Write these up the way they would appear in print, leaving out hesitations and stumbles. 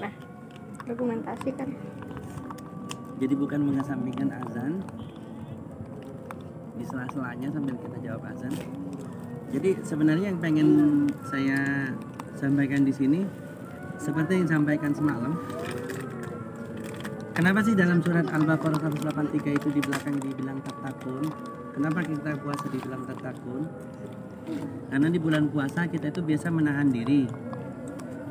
Nah, dokumentasi kan. Jadi bukan mengesampingkan azan di sela-selanya sambil kita jawab azan. Jadi sebenarnya yang pengen saya sampaikan di sini seperti yang sampaikan semalam. Kenapa sih dalam surat Al-Baqarah 183 itu di belakang dibilang tattaqun? Kenapa kita puasa dibilang tattaqun? Karena di bulan puasa kita itu biasa menahan diri.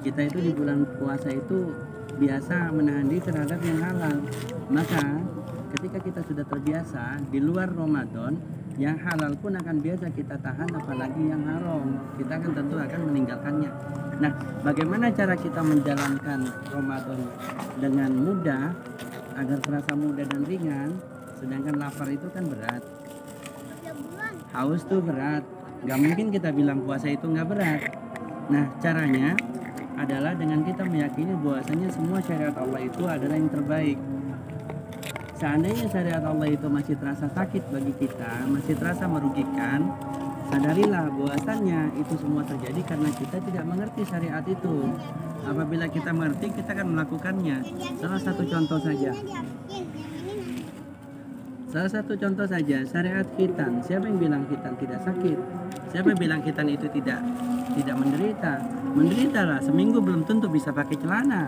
Kita itu di bulan puasa itu biasa menahan diri terhadap yang halal. Maka ketika kita sudah terbiasa di luar Ramadan, yang halal pun akan biasa kita tahan, apalagi yang haram. Kita akan tentu akan meninggalkannya. Nah, bagaimana cara kita menjalankan Ramadan dengan mudah agar terasa mudah dan ringan? Sedangkan lapar itu kan berat, haus tuh berat. Gak mungkin kita bilang puasa itu nggak berat. Nah, caranya adalah dengan kita meyakini bahwasanya semua syariat Allah itu adalah yang terbaik. Seandainya syariat Allah itu masih terasa sakit bagi kita, masih terasa merugikan, sadarilah bahwasannya itu semua terjadi karena kita tidak mengerti syariat itu. Apabila kita mengerti, kita akan melakukannya. Salah satu contoh saja, syariat khitan. Siapa yang bilang khitan tidak sakit? Siapa yang bilang khitan itu tidak menderita? Menderita lah, seminggu belum tentu bisa pakai celana.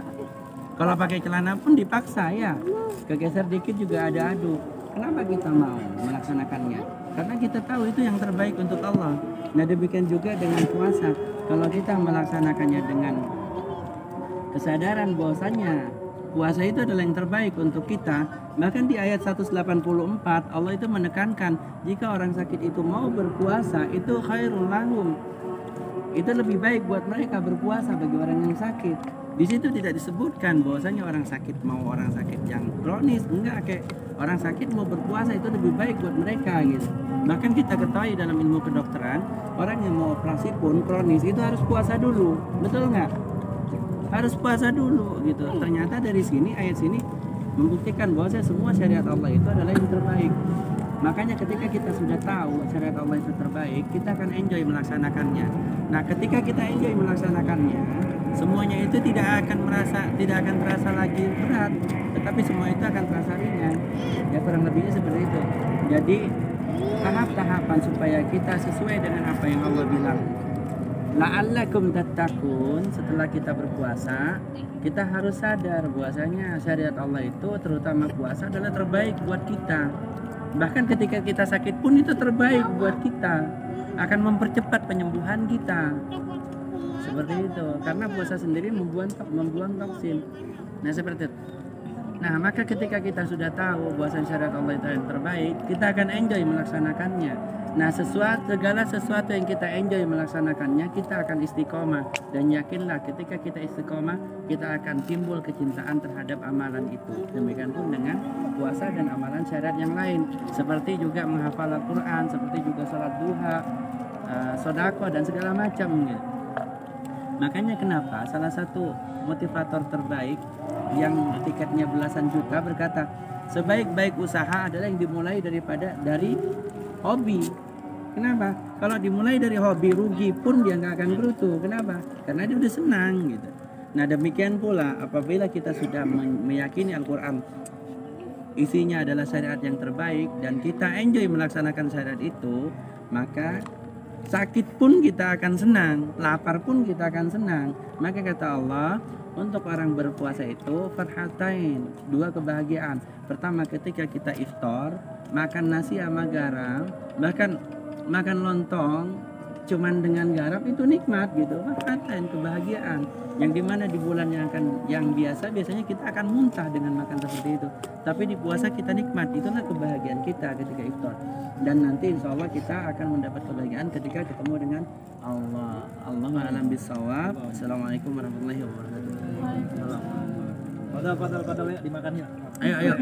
Kalau pakai celana pun dipaksa ya, kegeser dikit juga ada aduk. Kenapa kita mau melaksanakannya? Karena kita tahu itu yang terbaik untuk Allah. Nah, demikian juga dengan puasa. Kalau kita melaksanakannya dengan kesadaran bahwasannya puasa itu adalah yang terbaik untuk kita, bahkan di ayat 184 Allah itu menekankan jika orang sakit itu mau berpuasa itu khairul lahum. Itu lebih baik buat mereka berpuasa bagi orang yang sakit. Di situ tidak disebutkan bahwasanya orang sakit yang kronis, enggak, kayak orang sakit mau berpuasa itu lebih baik buat mereka gitu. Bahkan kita ketahui dalam ilmu kedokteran, orang yang mau operasi pun kronis itu harus puasa dulu, betul nggak? Harus puasa dulu gitu. Ternyata dari sini, ayat sini membuktikan bahwa semua syariat Allah itu adalah yang terbaik. Makanya ketika kita sudah tahu syariat Allah itu terbaik, kita akan enjoy melaksanakannya. Nah, ketika kita enjoy melaksanakannya, semuanya itu tidak akan terasa lagi berat, tetapi semua itu akan terasa ringan. Ya, kurang lebihnya seperti itu. Jadi tahap-tahapan supaya kita sesuai dengan apa yang Allah bilang. La'allakum tattaqun, setelah kita berpuasa, kita harus sadar bahwasanya syariat Allah itu terutama puasa adalah terbaik buat kita. Bahkan ketika kita sakit pun itu terbaik buat kita, akan mempercepat penyembuhan kita. Seperti itu, karena puasa sendiri membuang toksin. Nah, seperti itu. Nah, maka ketika kita sudah tahu bahwa syariat Allah itu yang terbaik, kita akan enjoy melaksanakannya. Nah, segala sesuatu yang kita enjoy melaksanakannya, kita akan istiqomah. Dan yakinlah ketika kita istiqomah, kita akan timbul kecintaan terhadap amalan itu. Demikian pun dengan puasa dan amalan syariat yang lain, seperti juga menghafal Al-Quran, seperti juga sholat duha, sodako dan segala macam gitu. Makanya kenapa salah satu motivator terbaik yang tiketnya belasan juta berkata, sebaik-baik usaha adalah yang dimulai dari hobi. Kenapa? Kalau dimulai dari hobi, rugi pun dia nggak akan berutuh. Kenapa? Karena dia udah senang gitu. Nah, demikian pula apabila kita sudah meyakini Al-Quran isinya adalah syariat yang terbaik dan kita enjoy melaksanakan syariat itu, maka sakit pun kita akan senang, lapar pun kita akan senang. Maka kata Allah, untuk orang berpuasa itu farhatain, dua kebahagiaan. Pertama, ketika kita iftar, makan nasi sama garam, bahkan makan lontong cuman dengan garam itu nikmat gitu. Farhatain, kebahagiaan. Yang dimana di bulan yang biasanya kita akan muntah dengan makan seperti itu. Tapi di puasa kita nikmat, itulah kebahagiaan kita ketika iftar. Dan nanti insya Allah kita akan mendapat kebahagiaan ketika ketemu dengan Allah. Allahu a'lam bishawab. Assalamualaikum warahmatullahi wabarakatuh. Padahal dimakannya. Ayo.